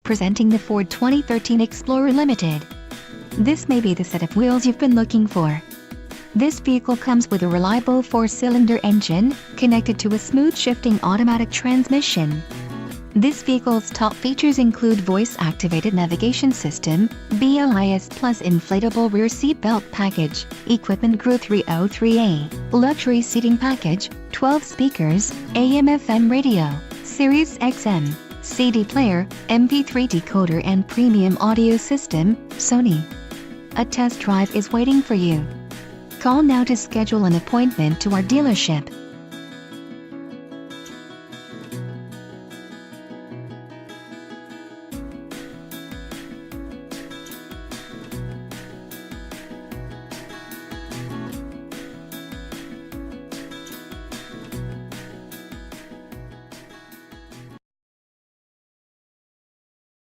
presenting the Ford 2013 Explorer Limited. This may be the set of wheels you've been looking for. This vehicle comes with a reliable 4-cylinder engine, connected to a smooth-shifting automatic transmission. This vehicle's top features include voice-activated navigation system, BLIS Plus inflatable rear seat belt package, Equipment Group 303A, luxury seating package, 12 speakers, AM/FM radio, Sirius XM, CD player, MP3 decoder and premium audio system, Sony. A test drive is waiting for you. Call now to schedule an appointment to our dealership.